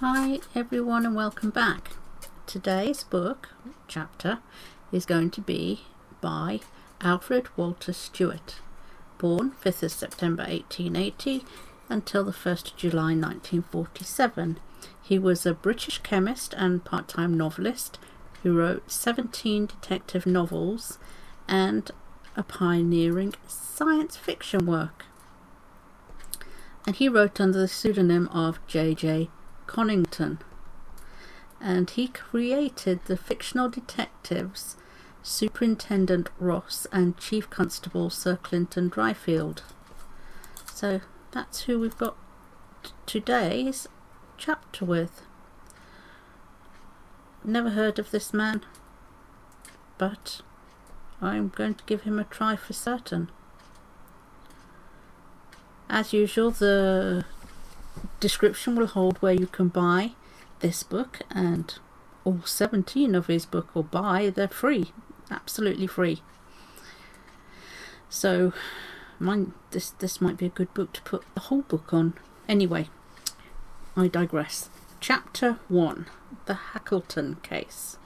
Hi everyone and welcome back. Today's chapter is going to be by Alfred Walter Stewart, born 5th of September 1880 until the 1st of July 1947. He was a British chemist and part-time novelist who wrote 17 detective novels and a pioneering science fiction work. And he wrote under the pseudonym of J.J Connington, and he created the fictional detectives Superintendent Ross and Chief Constable Sir Clinton Driffield. So that's who we've got today's chapter with. Never heard of this man, but I'm going to give him a try for certain. As usual, the description will hold where you can buy this book and all 17 of his book, or buy. They're free, absolutely free. So this might be a good book to put the whole book on. Anyway, I digress. Chapter 1, The Hackleton Case.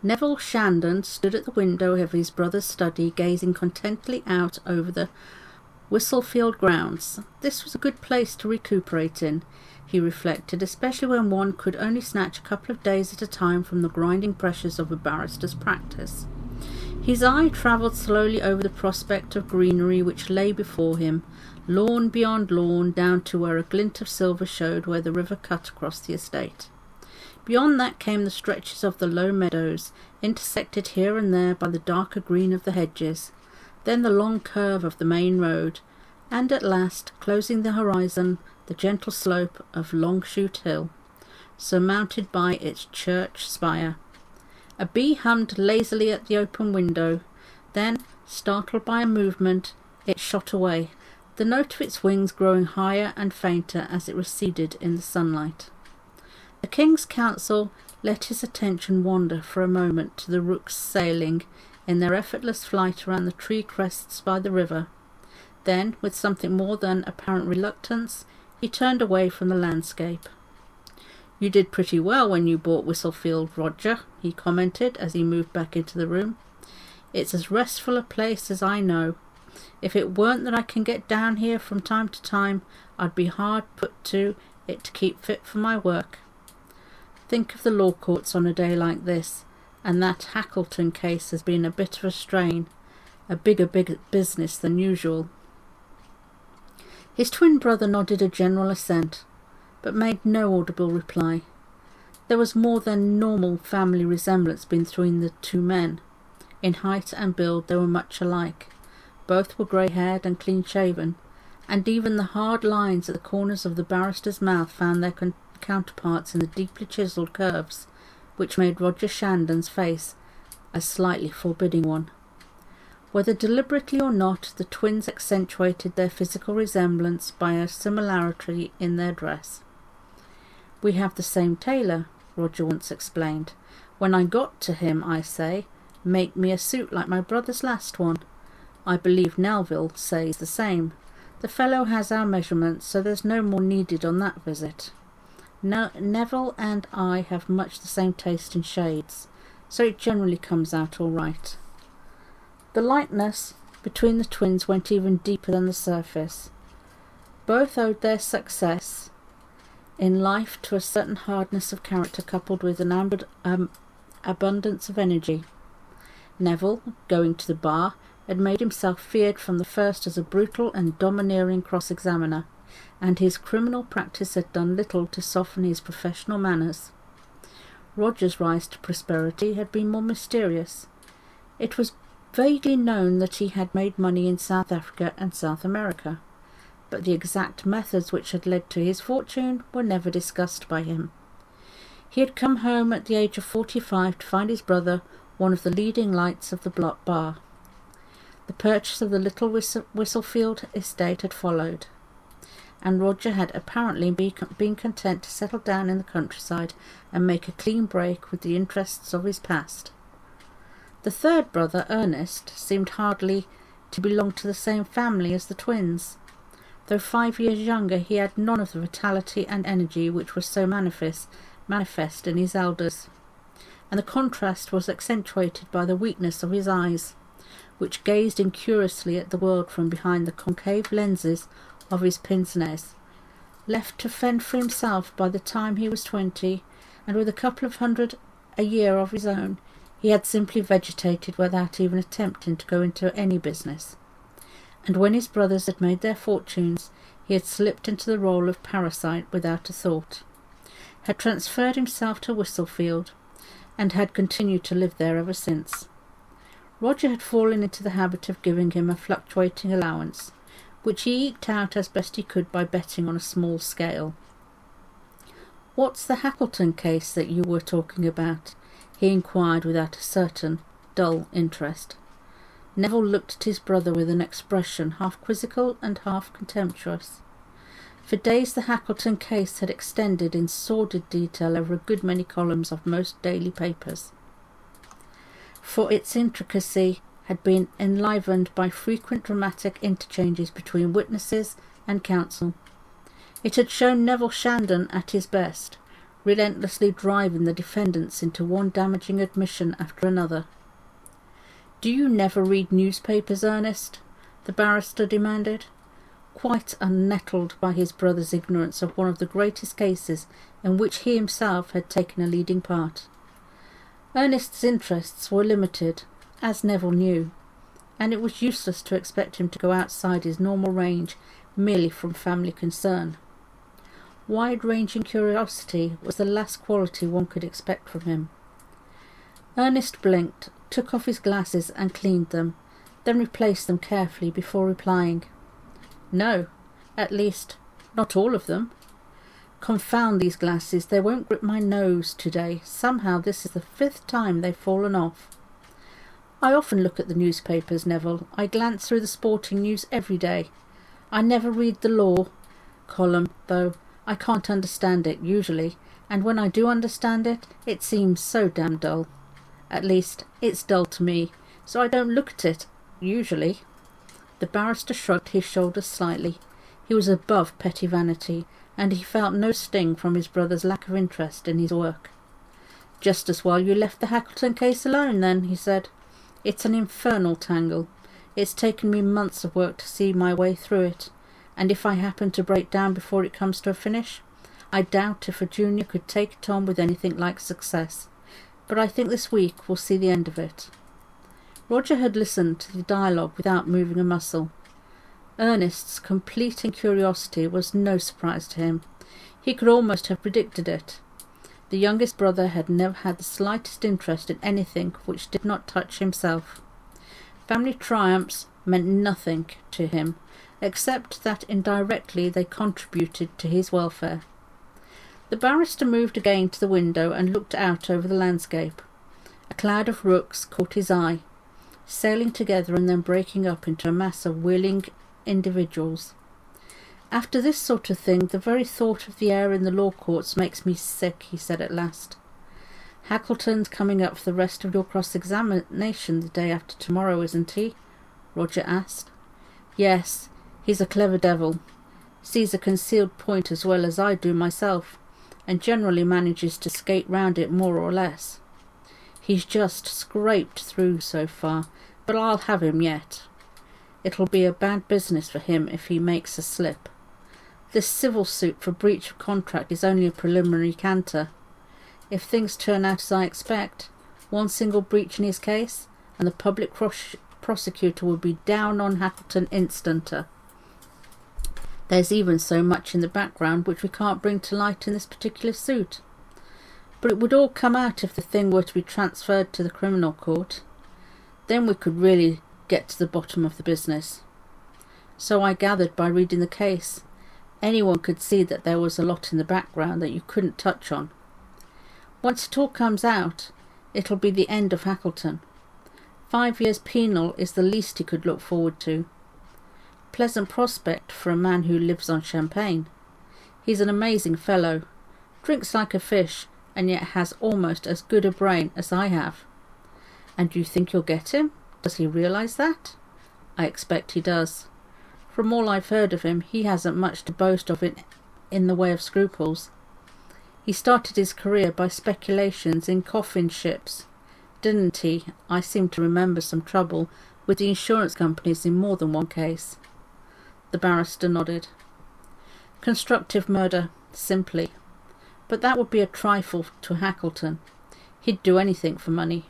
Neville Shandon stood at the window of his brother's study, gazing contentedly out over the Whistlefield grounds. This was a good place to recuperate in, he reflected, especially when one could only snatch a couple of days at a time from the grinding pressures of a barrister's practice. His eye travelled slowly over the prospect of greenery which lay before him, lawn beyond lawn, down to where a glint of silver showed where the river cut across the estate. Beyond that came the stretches of the low meadows, intersected here and there by the darker green of the hedges, then the long curve of the main road, and at last, closing the horizon, the gentle slope of Longshoot Hill, surmounted by its church spire. A bee hummed lazily at the open window. Then, startled by a movement, it shot away, the note of its wings growing higher and fainter as it receded in the sunlight. The King's Counsel let his attention wander for a moment to the rooks sailing in their effortless flight around the tree crests by the river. Then, with something more than apparent reluctance, he turned away from the landscape. "You did pretty well when you bought Whistlefield, Roger," he commented as he moved back into the room. "It's as restful a place as I know. If it weren't that I can get down here from time to time, I'd be hard put to it to keep fit for my work. Think of the law courts on a day like this, and that Hackleton case has been a bit of a strain, a bigger business than usual." His twin brother nodded a general assent, but made no audible reply. There was more than normal family resemblance between the two men. In height and build they were much alike. Both were grey-haired and clean-shaven, and even the hard lines at the corners of the barrister's mouth found their counterparts in the deeply chiselled curves, which made Roger Shandon's face a slightly forbidding one. Whether deliberately or not, the twins accentuated their physical resemblance by a similarity in their dress. "We have the same tailor," Roger once explained. "When I got to him, I say, 'Make me a suit like my brother's last one.' I believe Nelville says the same. The fellow has our measurements, so there's no more needed on that visit. Neville and I have much the same taste in shades, so it generally comes out all right." The likeness between the twins went even deeper than the surface. Both owed their success in life to a certain hardness of character coupled with an abundance of energy. Neville, going to the bar, had made himself feared from the first as a brutal and domineering cross-examiner, and his criminal practice had done little to soften his professional manners. Roger's rise to prosperity had been more mysterious. It was vaguely known that he had made money in South Africa and South America, but the exact methods which had led to his fortune were never discussed by him. He had come home at the age of 45 to find his brother one of the leading lights of the bar. The purchase of the little Whistlefield estate had followed, and Roger had apparently been content to settle down in the countryside and make a clean break with the interests of his past. The third brother, Ernest, seemed hardly to belong to the same family as the twins. Though 5 years younger, he had none of the vitality and energy which was so manifest in his elders, and the contrast was accentuated by the weakness of his eyes, which gazed incuriously at the world from behind the concave lenses of his pince-nez. Left to fend for himself by the time he was 20, and with a couple of hundred a year of his own, he had simply vegetated without even attempting to go into any business. And when his brothers had made their fortunes, he had slipped into the role of parasite without a thought, had transferred himself to Whistlefield, and had continued to live there ever since. Roger had fallen into the habit of giving him a fluctuating allowance, which he eked out as best he could by betting on a small scale. "What's the Hackleton case that you were talking about?" he inquired without a certain dull interest. Neville looked at his brother with an expression half quizzical and half contemptuous. For days the Hackleton case had extended in sordid detail over a good many columns of most daily papers, for its intricacy had been enlivened by frequent dramatic interchanges between witnesses and counsel. It had shown Neville Shandon at his best, relentlessly driving the defendants into one damaging admission after another. "Do you never read newspapers, Ernest?" the barrister demanded, quite unnettled by his brother's ignorance of one of the greatest cases in which he himself had taken a leading part. Ernest's interests were limited, as Neville knew, and it was useless to expect him to go outside his normal range merely from family concern. Wide-ranging curiosity was the last quality one could expect from him. Ernest blinked, took off his glasses and cleaned them, then replaced them carefully before replying. "No, at least, not all of them. Confound these glasses, they won't grip my nose today. Somehow this is the 5th time they've fallen off. I often look at the newspapers, Neville. I glance through the sporting news every day. I never read the law column, though. I can't understand it, usually, and when I do understand it, it seems so damn dull. At least, it's dull to me, so I don't look at it, usually." The barrister shrugged his shoulders slightly. He was above petty vanity, and he felt no sting from his brother's lack of interest in his work. "Just as well you left the Hackleton case alone, then," he said. "It's an infernal tangle. It's taken me months of work to see my way through it, and if I happen to break down before it comes to a finish, I doubt if a junior could take it on with anything like success. But I think this week will see the end of it." Roger had listened to the dialogue without moving a muscle. Ernest's complete incuriosity was no surprise to him. He could almost have predicted it. The youngest brother had never had the slightest interest in anything which did not touch himself. Family triumphs meant nothing to him, except that indirectly they contributed to his welfare. The barrister moved again to the window and looked out over the landscape. A cloud of rooks caught his eye, sailing together and then breaking up into a mass of wheeling individuals. "After this sort of thing, the very thought of the air in the law courts makes me sick," he said at last. "Hackleton's coming up for the rest of your cross-examination the day after tomorrow, isn't he?" Roger asked. "Yes, he's a clever devil. Sees a concealed point as well as I do myself, and generally manages to skate round it more or less. He's just scraped through so far, but I'll have him yet. It'll be a bad business for him if he makes a slip. This civil suit for breach of contract is only a preliminary canter. If things turn out as I expect, one single breach in his case, and the public prosecutor will be down on Hackleton instanter. There's even so much in the background which we can't bring to light in this particular suit. But it would all come out if the thing were to be transferred to the criminal court. Then we could really get to the bottom of the business. So I gathered by reading the case. Anyone could see that there was a lot in the background that you couldn't touch on. Once it all comes out, it'll be the end of Hackleton. 5 years penal is the least he could look forward to. Pleasant prospect for a man who lives on champagne. He's an amazing fellow, drinks like a fish, and yet has almost as good a brain as I have. And you think you'll get him? Does he realise that? I expect he does. From all I've heard of him, he hasn't much to boast of in the way of scruples. He started his career by speculations in coffin ships, didn't he? I seem to remember some trouble with the insurance companies in more than one case. The barrister nodded. Constructive murder, simply. But that would be a trifle to Hackleton. He'd do anything for money.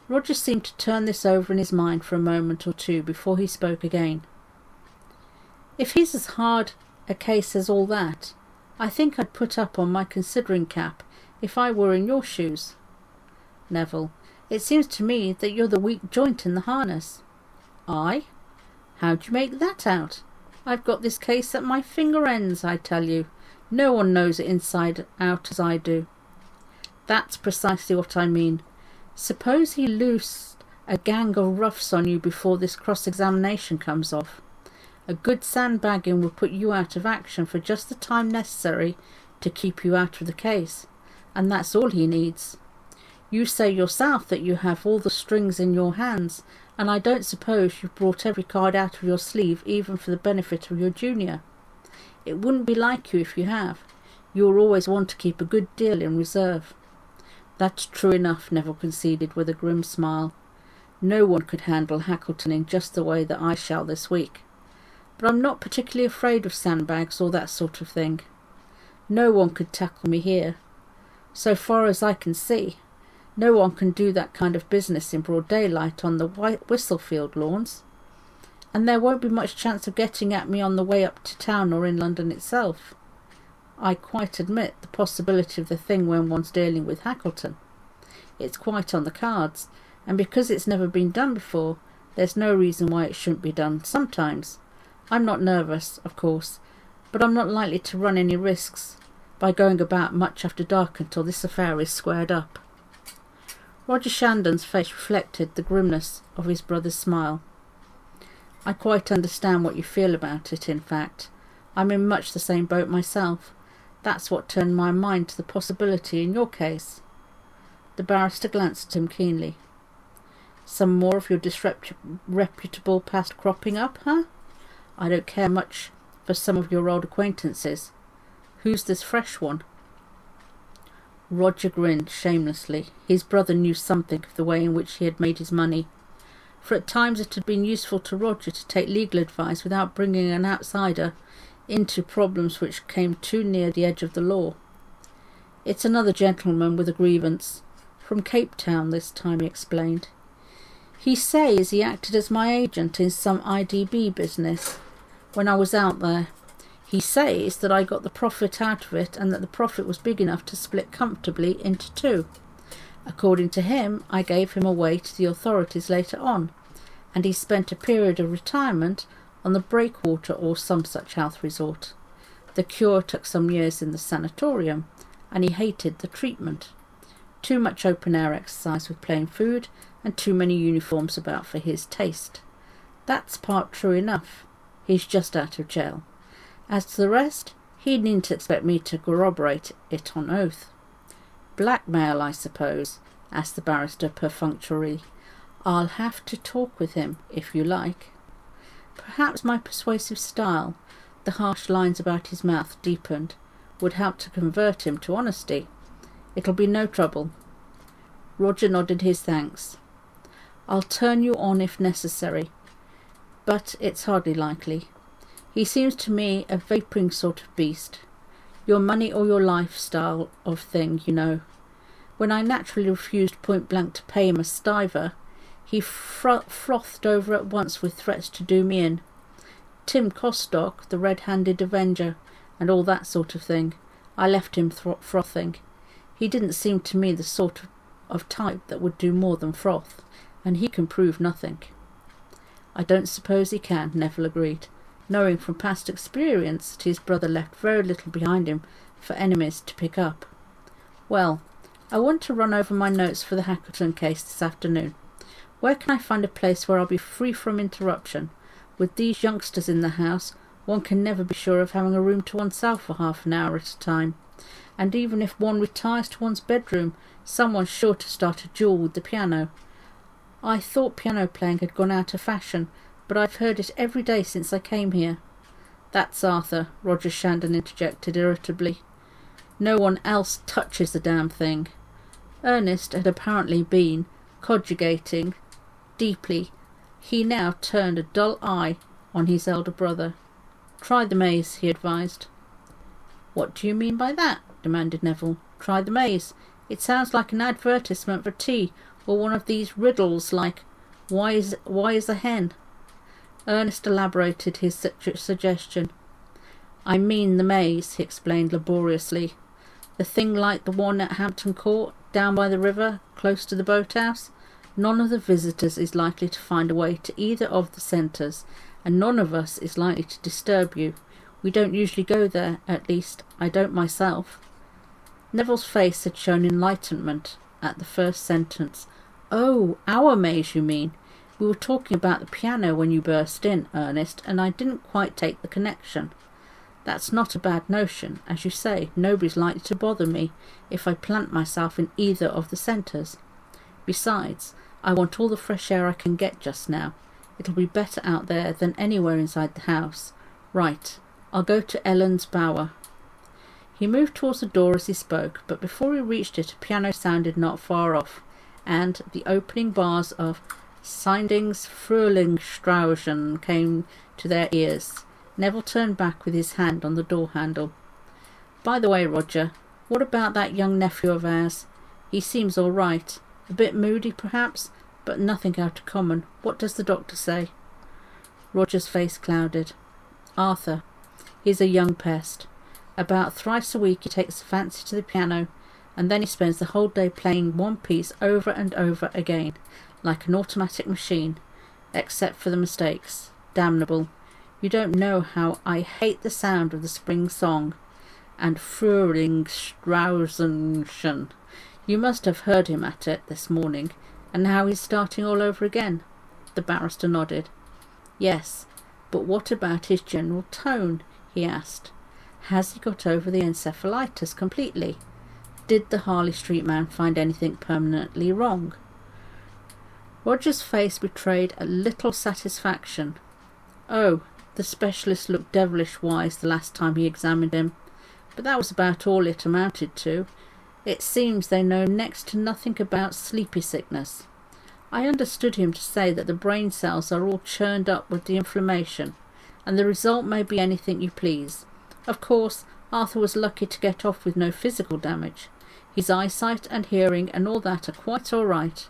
Roger seemed to turn this over in his mind for a moment or two before he spoke again. If he's as hard a case as all that, I think I'd put up on my considering cap if I were in your shoes. Neville, it seems to me that you're the weak joint in the harness. I? How'd you make that out? I've got this case at my finger ends, I tell you. No one knows it inside out as I do. That's precisely what I mean. Suppose he loosed a gang of roughs on you before this cross-examination comes off. A good sandbagging will put you out of action for just the time necessary to keep you out of the case, and that's all he needs. You say yourself that you have all the strings in your hands, and I don't suppose you've brought every card out of your sleeve even for the benefit of your junior. It wouldn't be like you if you have. You will always want to keep a good deal in reserve. That's true enough, Neville conceded with a grim smile. No one could handle Hackleton in just the way that I shall this week. But I'm not particularly afraid of sandbags or that sort of thing. No one could tackle me here. So far as I can see, no one can do that kind of business in broad daylight on the Whistlefield lawns. And there won't be much chance of getting at me on the way up to town or in London itself. I quite admit the possibility of the thing when one's dealing with Hackleton. It's quite on the cards, and because it's never been done before, there's no reason why it shouldn't be done sometimes. I'm not nervous, of course, but I'm not likely to run any risks by going about much after dark until this affair is squared up. Roger Shandon's face reflected the grimness of his brother's smile. I quite understand what you feel about it, in fact. I'm in much the same boat myself. That's what turned my mind to the possibility in your case. The barrister glanced at him keenly. Some more of your disreputable past cropping up, huh? I don't care much for some of your old acquaintances. Who's this fresh one? Roger grinned shamelessly. His brother knew something of the way in which he had made his money, for at times it had been useful to Roger to take legal advice without bringing an outsider into problems which came too near the edge of the law. It's another gentleman with a grievance, from Cape Town this time, he explained. He says he acted as my agent in some IDB business when I was out there. He says that I got the profit out of it and that the profit was big enough to split comfortably into two. According to him, I gave him away to the authorities later on, and he spent a period of retirement on the Breakwater or some such health resort. The cure took some years in the sanatorium, and he hated the treatment. Too much open-air exercise with plain food, and too many uniforms about for his taste. That's part true enough. He's just out of jail. As to the rest, he needn't expect me to corroborate it on oath. Blackmail, I suppose? Asked the barrister perfunctorily. I'll have to talk with him, if you like. Perhaps my persuasive style, the harsh lines about his mouth deepened, would help to convert him to honesty. It'll be no trouble. Roger nodded his thanks. I'll turn you on if necessary, but it's hardly likely. He seems to me a vapouring sort of beast. Your money or your life style of thing, you know. When I naturally refused point-blank to pay him a stiver, he frothed over at once with threats to do me in. Tim Costock, the red-handed avenger, and all that sort of thing. I left him frothing. He didn't seem to me the sort of type that would do more than froth, and he can prove nothing. I don't suppose he can, Neville agreed, knowing from past experience that his brother left very little behind him for enemies to pick up. Well, I want to run over my notes for the Hackleton case this afternoon. Where can I find a place where I'll be free from interruption? With these youngsters in the house, one can never be sure of having a room to oneself for half an hour at a time. And even if one retires to one's bedroom, someone's sure to start a duel with the piano. I thought piano playing had gone out of fashion, but I've heard it every day since I came here." "That's Arthur," Roger Shandon interjected irritably. "No one else touches the damn thing." Ernest had apparently been cogitating deeply. He now turned a dull eye on his elder brother. "Try the maze," he advised. "What do you mean by that?" demanded Neville. "Try the maze. It sounds like an advertisement for tea, or one of these riddles like why is a hen?" Ernest elaborated his suggestion. "I mean the maze," he explained laboriously. "The thing like the one at Hampton Court, down by the river, close to the boathouse. None of the visitors is likely to find a way to either of the centres, and none of us is likely to disturb you. We don't usually go there, at least I don't myself." Neville's face had shown enlightenment at the first sentence. "Oh, our maze, you mean? We were talking about the piano when you burst in, Ernest, and I didn't quite take the connection. That's not a bad notion. As you say, nobody's likely to bother me if I plant myself in either of the centres. Besides, I want all the fresh air I can get just now. It'll be better out there than anywhere inside the house. Right, I'll go to Ellen's bower." He moved towards the door as he spoke, but before he reached it a piano sounded not far off, and the opening bars of Sinding's Frühlingsstraußen came to their ears. Neville turned back with his hand on the door handle. "By the way, Roger, what about that young nephew of ours? He seems all right. A bit moody, perhaps, but nothing out of common. What does the doctor say?" Roger's face clouded. "Arthur. He's a young pest. About thrice a week he takes a fancy to the piano, and then he spends the whole day playing one piece over and over again, like an automatic machine, except for the mistakes. Damnable. You don't know how I hate the sound of the spring song and Frühlingsstraußen. You must have heard him at it this morning, and how he's starting all over again." The barrister nodded. "Yes, but what about his general tone?" he asked. "Has he got over the encephalitis completely? Did the Harley Street man find anything permanently wrong?" Roger's face betrayed a little satisfaction. "Oh, the specialist looked devilish wise the last time he examined him, but that was about all it amounted to. It seems they know next to nothing about sleepy sickness. I understood him to say that the brain cells are all churned up with the inflammation, and the result may be anything you please. Of course, Arthur was lucky to get off with no physical damage. His eyesight and hearing and all that are quite all right.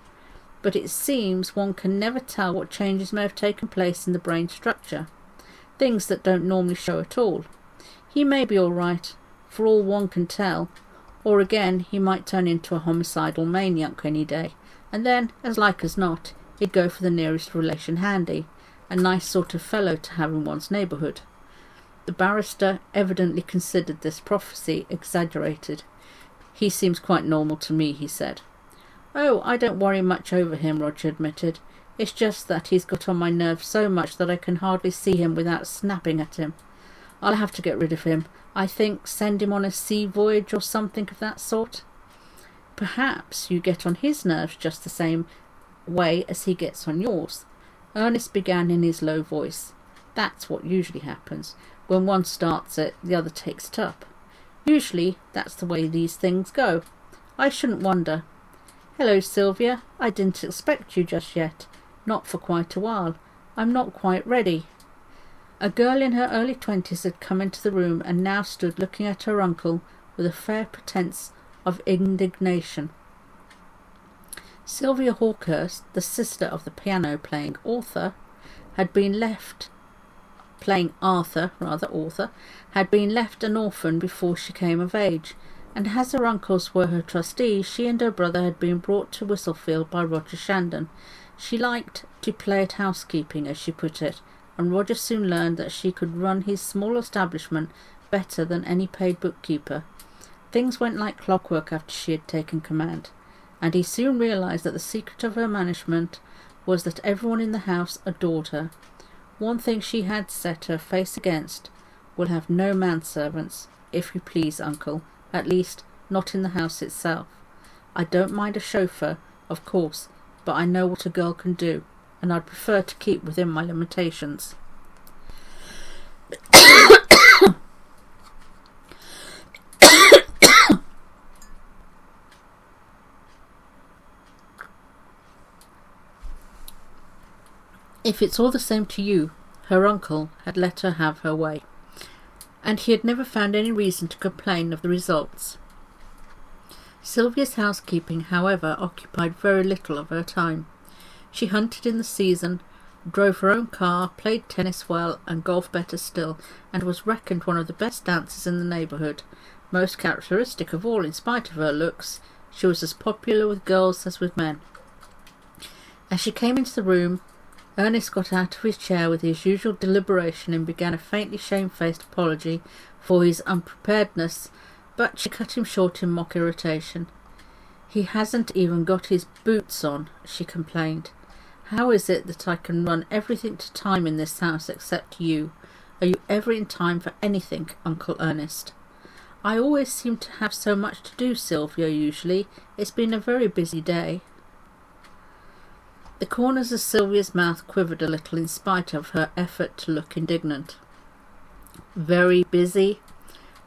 But it seems one can never tell what changes may have taken place in the brain structure, things that don't normally show at all. He may be all right, for all one can tell, or again he might turn into a homicidal maniac any day, and then, as like as not, he'd go for the nearest relation handy, a nice sort of fellow to have in one's neighbourhood." The barrister evidently considered this prophecy exaggerated. "He seems quite normal to me," he said. "Oh, I don't worry much over him," Roger admitted. "It's just that he's got on my nerves so much that I can hardly see him without snapping at him. I'll have to get rid of him. I think send him on a sea voyage or something of that sort." "Perhaps you get on his nerves just the same way as he gets on yours," Ernest began in his low voice. "That's what usually happens. When one starts it, the other takes it up. Usually that's the way these things go. I shouldn't wonder. Hello, Sylvia. I didn't expect you just yet. Not for quite a while. I'm not quite ready." A girl in her early 20s had come into the room and now stood looking at her uncle with a fair pretence of indignation. Sylvia Hawkhurst, the sister of the piano-playing Arthur, had been left an orphan before she came of age, and as her uncles were her trustees, she and her brother had been brought to Whistlefield by Roger Shandon. She liked to play at housekeeping, as she put it, and Roger soon learned that she could run his small establishment better than any paid bookkeeper. Things went like clockwork after she had taken command, and he soon realised that the secret of her management was that everyone in the house adored her. One thing she had set her face against: "We'll have no manservants, if you please, uncle, at least not in the house itself. I don't mind a chauffeur, of course, but I know what a girl can do." and I'd prefer to keep within my limitations. If it's all the same to you, her uncle had let her have her way, and he had never found any reason to complain of the results. Sylvia's housekeeping, however, occupied very little of her time. She hunted in the season, drove her own car, played tennis well, and golfed better still, and was reckoned one of the best dancers in the neighbourhood. Most characteristic of all, in spite of her looks, she was as popular with girls as with men. As she came into the room, Ernest got out of his chair with his usual deliberation and began a faintly shamefaced apology for his unpreparedness, but she cut him short in mock irritation. "He hasn't even got his boots on," she complained. "How is it that I can run everything to time in this house except you? Are you ever in time for anything, Uncle Ernest?" "I always seem to have so much to do, Sylvia, usually. It's been a very busy day." The corners of Sylvia's mouth quivered a little in spite of her effort to look indignant. "Very busy?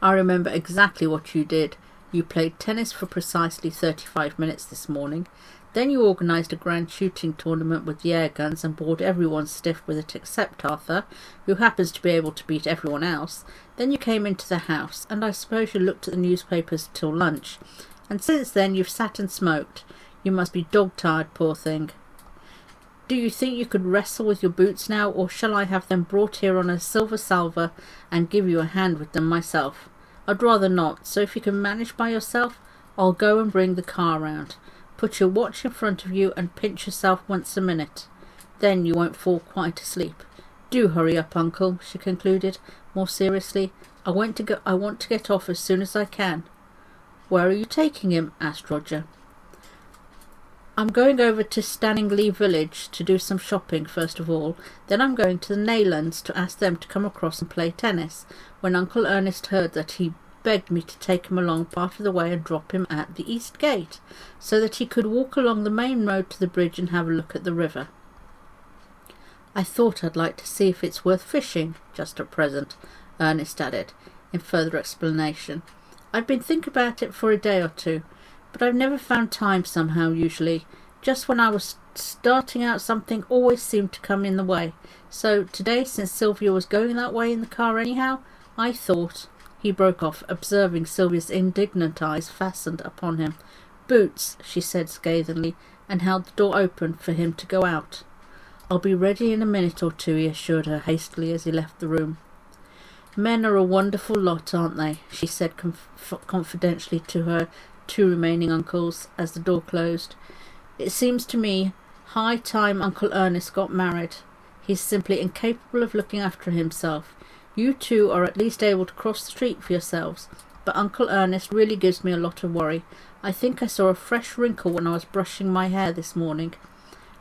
I remember exactly what you did. You played tennis for precisely 35 minutes this morning. Then you organised a grand shooting tournament with the air guns and bored everyone stiff with it except Arthur, who happens to be able to beat everyone else. Then you came into the house, and I suppose you looked at the newspapers till lunch. And since then you've sat and smoked. You must be dog-tired, poor thing. Do you think you could wrestle with your boots now, or shall I have them brought here on a silver salver and give you a hand with them myself? I'd rather not, so if you can manage by yourself, I'll go and bring the car round. Put your watch in front of you and pinch yourself once a minute. Then you won't fall quite asleep. Do hurry up, Uncle," she concluded, more seriously. I want to get off as soon as I can." "Where are you taking him?" asked Roger. "I'm going over to Stanningley village to do some shopping first of all. Then I'm going to the Naylands to ask them to come across and play tennis. When Uncle Ernest heard that, he begged me to take him along part of the way and drop him at the East Gate, so that he could walk along the main road to the bridge and have a look at the river. I thought I'd like to see if it's worth fishing, just at present," Ernest added, in further explanation. "I've been thinking about it for a day or two, but I've never found time somehow usually. Just when I was starting out something always seemed to come in the way. So today, since Sylvia was going that way in the car anyhow, I thought—" He broke off, observing Sylvia's indignant eyes fastened upon him. "Boots," she said scathingly, and held the door open for him to go out. "I'll be ready in a minute or two," he assured her hastily as he left the room. "Men are a wonderful lot, aren't they?" she said confidentially to her two remaining uncles as the door closed. "It seems to me high time Uncle Ernest got married. He's simply incapable of looking after himself. You two are at least able to cross the street for yourselves, but Uncle Ernest really gives me a lot of worry. I think I saw a fresh wrinkle when I was brushing my hair this morning."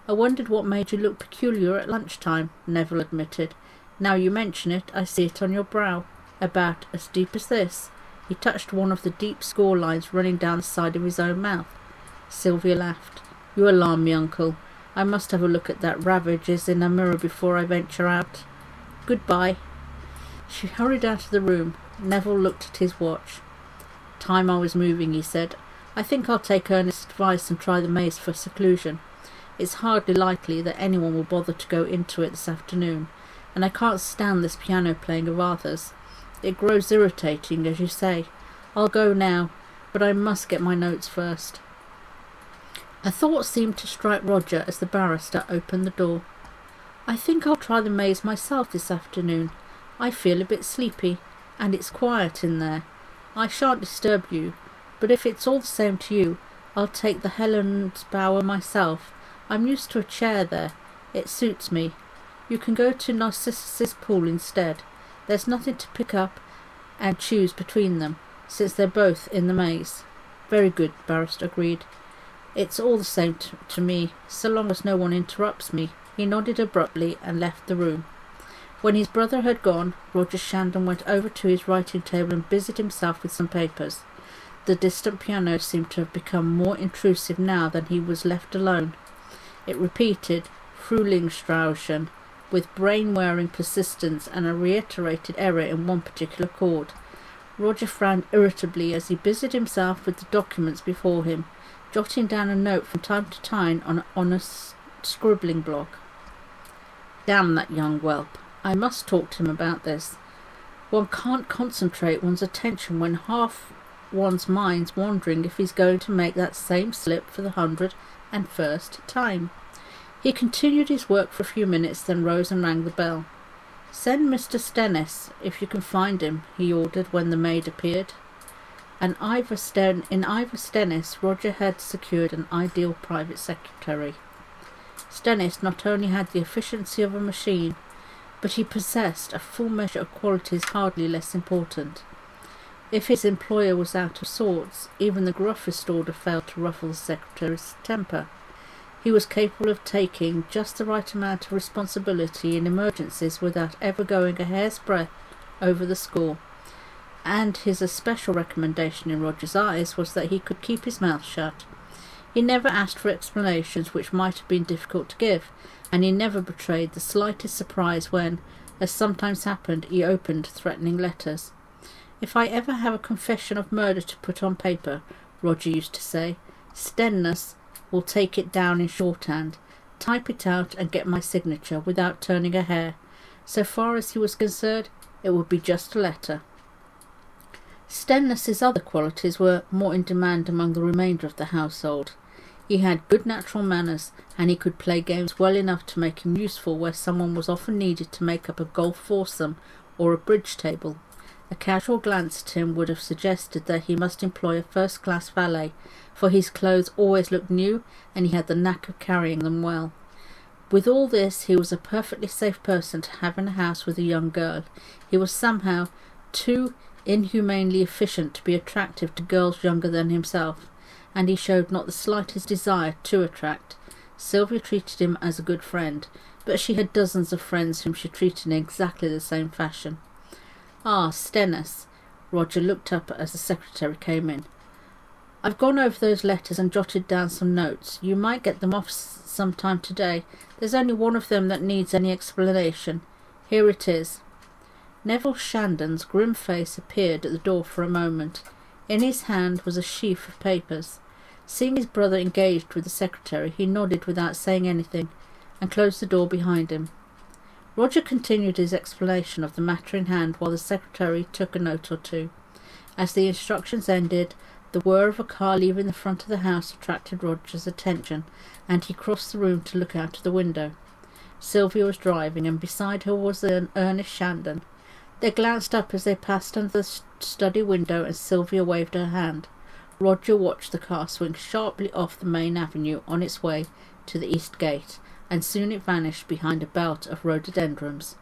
"I wondered what made you look peculiar at lunchtime," Neville admitted. "Now you mention it, I see it on your brow. About as deep as this." He touched one of the deep score lines running down the side of his own mouth. Sylvia laughed. "You alarm me, Uncle. I must have a look at that ravages in a mirror before I venture out. Goodbye." She hurried out of the room. Neville looked at his watch. "Time I was moving," he said. "I think I'll take Ernest's advice and try the maze for seclusion. It's hardly likely that anyone will bother to go into it this afternoon, and I can't stand this piano playing of Arthur's. It grows irritating, as you say. I'll go now, but I must get my notes first." A thought seemed to strike Roger as the barrister opened the door. "I think I'll try the maze myself this afternoon. I feel a bit sleepy, and it's quiet in there. I shan't disturb you, but if it's all the same to you, I'll take the Helen's Bower myself. I'm used to a chair there. It suits me. You can go to Narcissus's pool instead. There's nothing to pick up and choose between them, since they're both in the maze." "Very good," Barrister agreed. "It's all the same to me, so long as no one interrupts me." He nodded abruptly and left the room. When his brother had gone, Roger Shandon went over to his writing table and busied himself with some papers. The distant piano seemed to have become more intrusive now that he was left alone. It repeated, Frühlingsrauschen, with brain-wearing persistence and a reiterated error in one particular chord. Roger frowned irritably as he busied himself with the documents before him, jotting down a note from time to time on a scribbling block. Damn that young whelp. I must talk to him about this. One can't concentrate one's attention when half one's mind's wondering if he's going to make that same slip for the 101st time. He continued his work for a few minutes, then rose and rang the bell. "Send Mr. Stennis, if you can find him," he ordered when the maid appeared. In Ivor Stennis, Roger had secured an ideal private secretary. Stennis not only had the efficiency of a machine, but he possessed a full measure of qualities hardly less important. If his employer was out of sorts, even the gruffest order failed to ruffle the secretary's temper. He was capable of taking just the right amount of responsibility in emergencies without ever going a hair's breadth over the score, and his especial recommendation in Roger's eyes was that he could keep his mouth shut. He never asked for explanations which might have been difficult to give, and he never betrayed the slightest surprise when, as sometimes happened, he opened threatening letters. "If I ever have a confession of murder to put on paper," Roger used to say, "Stennis will take it down in shorthand, type it out and get my signature without turning a hair. So far as he was concerned, it would be just a letter." Stennis's other qualities were more in demand among the remainder of the household. He had good natural manners, and he could play games well enough to make him useful where someone was often needed to make up a golf foursome or a bridge table. A casual glance at him would have suggested that he must employ a first-class valet, for his clothes always looked new, and he had the knack of carrying them well. With all this, he was a perfectly safe person to have in a house with a young girl. He was somehow too inhumanely efficient to be attractive to girls younger than himself, and he showed not the slightest desire to attract. Sylvia treated him as a good friend, but she had dozens of friends whom she treated in exactly the same fashion. "Ah, Stennis." Roger looked up as the secretary came in. "I've gone over those letters and jotted down some notes. You might get them off sometime today. There's only one of them that needs any explanation. Here it is." Neville Shandon's grim face appeared at the door for a moment. In his hand was a sheaf of papers. Seeing his brother engaged with the secretary, he nodded without saying anything, and closed the door behind him. Roger continued his explanation of the matter in hand while the secretary took a note or two. As the instructions ended, the whir of a car leaving the front of the house attracted Roger's attention, and he crossed the room to look out of the window. Sylvia was driving, and beside her was Ernest Shandon. They glanced up as they passed under the study window, and Sylvia waved her hand. Roger watched the car swing sharply off the main avenue on its way to the east gate, and soon it vanished behind a belt of rhododendrons.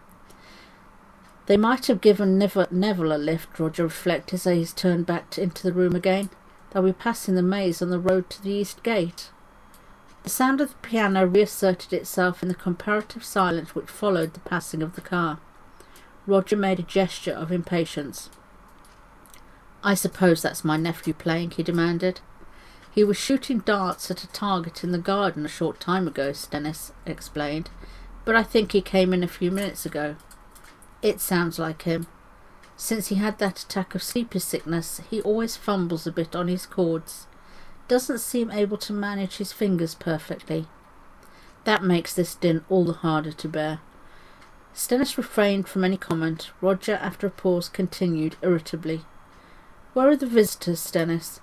They might have given Neville a lift, Roger reflected as he turned back into the room again. They'll be passing the maze on the road to the east gate. The sound of the piano reasserted itself in the comparative silence which followed the passing of the car. Roger made a gesture of impatience. "I suppose that's my nephew playing," he demanded. "He was shooting darts at a target in the garden a short time ago," Stennis explained, "but I think he came in a few minutes ago." "It sounds like him. Since he had that attack of sleepy sickness, he always fumbles a bit on his chords. Doesn't seem able to manage his fingers perfectly. That makes this din all the harder to bear." Stennis refrained from any comment. Roger, after a pause, continued irritably. "Where are the visitors, Stennis?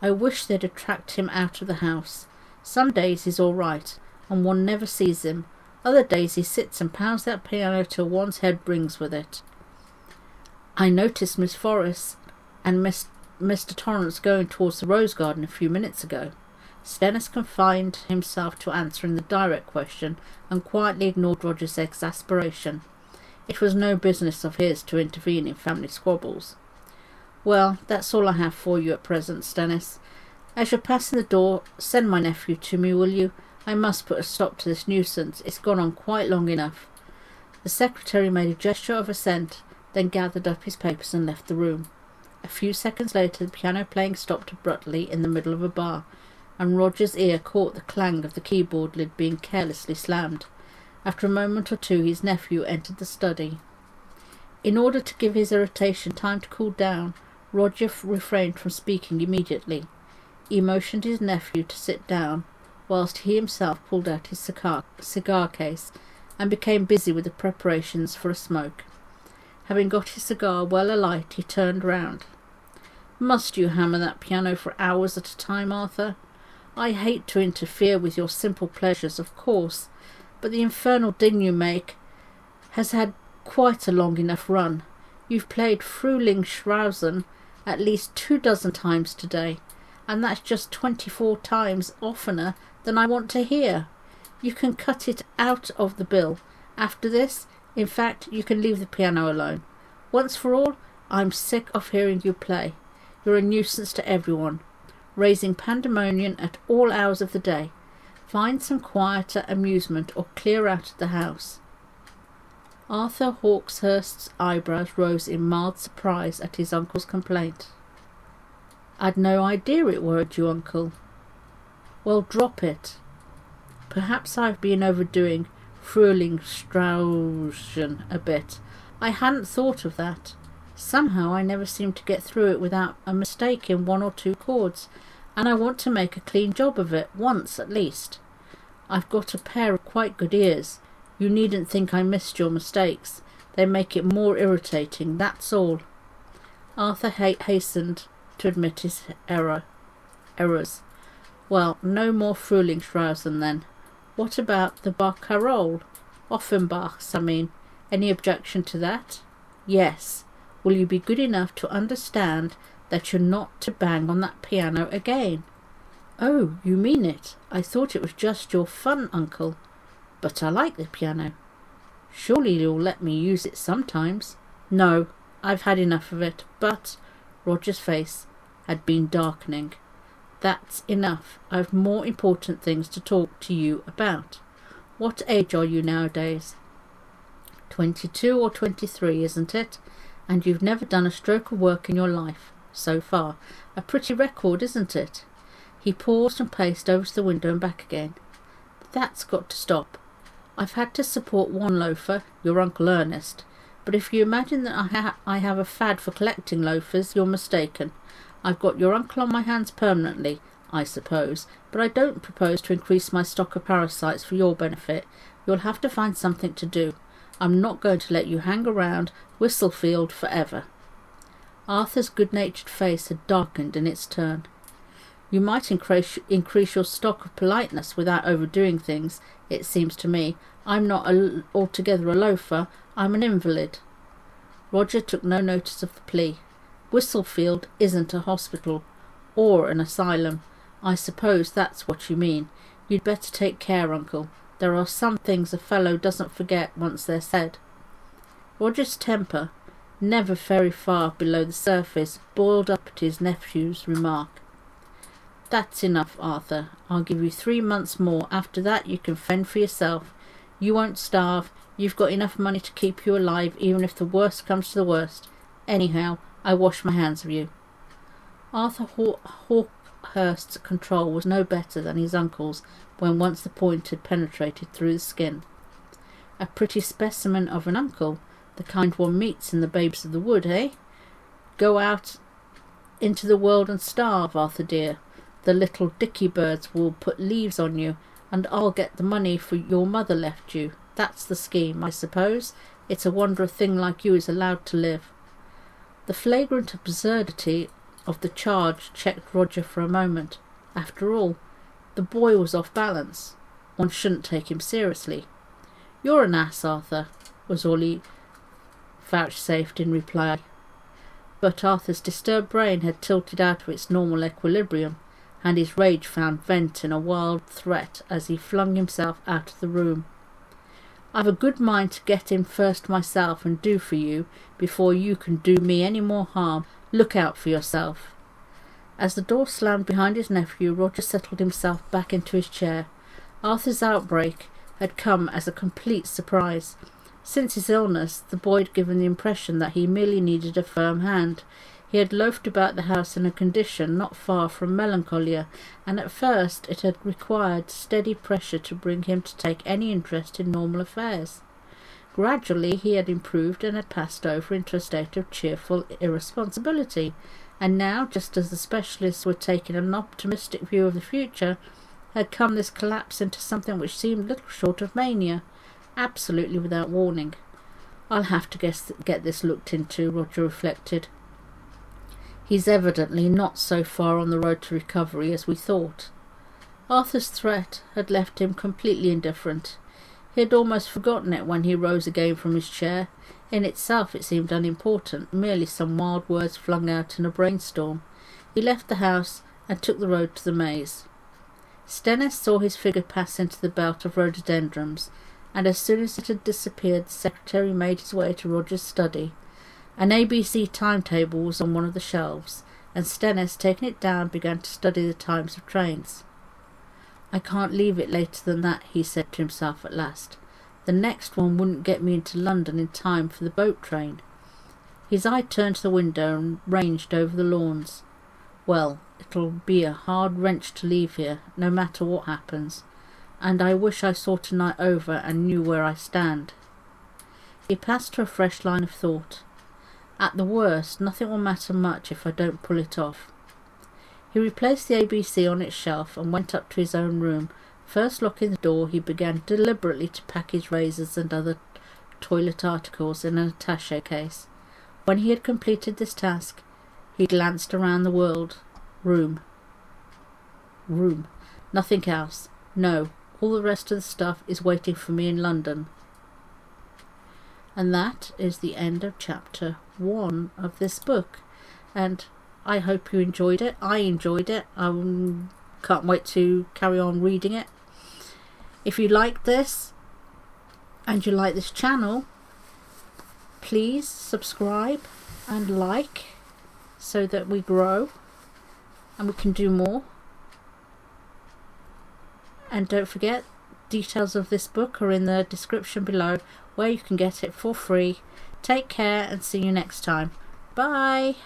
I wish they'd attract him out of the house. Some days he's all right, and one never sees him. Other days he sits and pounds that piano till one's head rings with it. I noticed Miss Forrest and Mr. Torrance going towards the rose garden a few minutes ago." Stennis confined himself to answering the direct question, and quietly ignored Roger's exasperation. It was no business of his to intervene in family squabbles. "Well, that's all I have for you at present, Stennis. As you're passing the door, send my nephew to me, will you? I must put a stop to this nuisance. It's gone on quite long enough." The secretary made a gesture of assent, then gathered up his papers and left the room. A few seconds later, the piano playing stopped abruptly in the middle of a bar, and Roger's ear caught the clang of the keyboard lid being carelessly slammed. After a moment or two his nephew entered the study. In order to give his irritation time to cool down, Roger refrained from speaking immediately. He motioned his nephew to sit down, whilst he himself pulled out his cigar case and became busy with the preparations for a smoke. Having got his cigar well alight, he turned round. "Must you hammer that piano for hours at a time, Arthur? I hate to interfere with your simple pleasures, of course, but the infernal din you make has had quite a long enough run. You've played Frühlingsschrausen at least 24 times today, and that's just 24 times oftener than I want to hear. You can cut it out of the bill. After this, in fact, you can leave the piano alone. Once for all, I'm sick of hearing you play. You're a nuisance to everyone, raising pandemonium at all hours of the day. Find some quieter amusement or clear out of the house." Arthur Hawkshurst's eyebrows rose in mild surprise at his uncle's complaint. "I'd no idea it worried you, uncle." "Well, drop it. Perhaps I've been overdoing Frühlingsschrausen a bit. I hadn't thought of that. Somehow I never seem to get through it without a mistake in 1 or 2 chords, and I want to make a clean job of it, once at least. I've got a pair of quite good ears. You needn't think I missed your mistakes. They make it more irritating, that's all." Arthur hastened to admit his errors. "Well, no more Frühlingsschrausen then. What about the Barcarolle? Offenbach's, I mean. Any objection to that?" "Yes. Will you be good enough to understand that you're not to bang on that piano again?" "Oh, you mean it? I thought it was just your fun, uncle. But I like the piano." "Surely you'll let me use it sometimes." "No, I've had enough of it, but—" Roger's face had been darkening. "That's enough. I've more important things to talk to you about. What age are you nowadays?" 22 or 23, isn't it? And you've never done a stroke of work in your life, so far. A pretty record, isn't it?" He paused and paced over to the window and back again. "That's got to stop. I've had to support one loafer, your Uncle Ernest, but if you imagine that I have a fad for collecting loafers, you're mistaken. I've got your uncle on my hands permanently, I suppose, but I don't propose to increase my stock of parasites for your benefit. You'll have to find something to do. I'm not going to let you hang around Whistlefield forever." Arthur's good-natured face had darkened in its turn. "You might increase your stock of politeness without overdoing things, it seems to me. I'm not altogether a loafer. I'm an invalid." Roger took no notice of the plea. "Whistlefield isn't a hospital, or an asylum. I suppose that's what you mean. You'd better take care, uncle. There are some things a fellow doesn't forget once they're said." Roger's temper, never very far below the surface, boiled up at his nephew's remark. "That's enough, Arthur. I'll give you 3 months more. After that you can fend for yourself. You won't starve. You've got enough money to keep you alive, even if the worst comes to the worst. Anyhow, I wash my hands of you." Arthur Hawkshurst's control was no better than his uncle's when once the point had penetrated through the skin. A pretty specimen of an uncle, the kind one meets in the Babes of the Wood, eh? Go out into the world and starve, Arthur dear. The little dicky birds will put leaves on you, and I'll get the money for your mother left you. That's the scheme, I suppose. It's a wonder a thing like you is allowed to live. The flagrant absurdity of the charge checked Roger for a moment. After all, the boy was off balance. One shouldn't take him seriously. "You're an ass, Arthur," was all he vouchsafed in reply. But Arthur's disturbed brain had tilted out of its normal equilibrium, and his rage found vent in a wild threat as he flung himself out of the room. "I've a good mind to get in first myself and do for you before you can do me any more harm. Look out for yourself." As the door slammed behind his nephew, Roger settled himself back into his chair. Arthur's outbreak had come as a complete surprise. Since his illness, the boy had given the impression that he merely needed a firm hand. He had loafed about the house in a condition not far from melancholia, and at first it had required steady pressure to bring him to take any interest in normal affairs. Gradually he had improved and had passed over into a state of cheerful irresponsibility, and now, just as the specialists were taking an optimistic view of the future, had come this collapse into something which seemed little short of mania, absolutely without warning. "I'll have to get this looked into," Roger reflected. "He's evidently not so far on the road to recovery as we thought." Arthur's threat had left him completely indifferent. He had almost forgotten it when he rose again from his chair. In itself it seemed unimportant, merely some wild words flung out in a brainstorm. He left the house and took the road to the maze. Stennis saw his figure pass into the belt of rhododendrons, and as soon as it had disappeared the secretary made his way to Roger's study. An ABC timetable was on one of the shelves, and Stennis, taking it down, began to study the times of trains. "I can't leave it later than that," he said to himself at last. "The next one wouldn't get me into London in time for the boat train." His eye turned to the window and ranged over the lawns. "Well, it'll be a hard wrench to leave here, no matter what happens, and I wish I saw tonight over and knew where I stand." He passed to a fresh line of thought. "At the worst, nothing will matter much if I don't pull it off." He replaced the ABC on its shelf and went up to his own room. First locking the door, he began deliberately to pack his razors and other toilet articles in an attaché case. When he had completed this task, he glanced around the world. Room. Nothing else. No, all the rest of the stuff is waiting for me in London. And that is the end of chapter 1 of this book. And I hope you enjoyed it. I enjoyed it. I can't wait to carry on reading it. If you like this and you like this channel, please subscribe and like so that we grow and we can do more. And don't forget, details of this book are in the description below where you can get it for free. Take care and see you next time. Bye!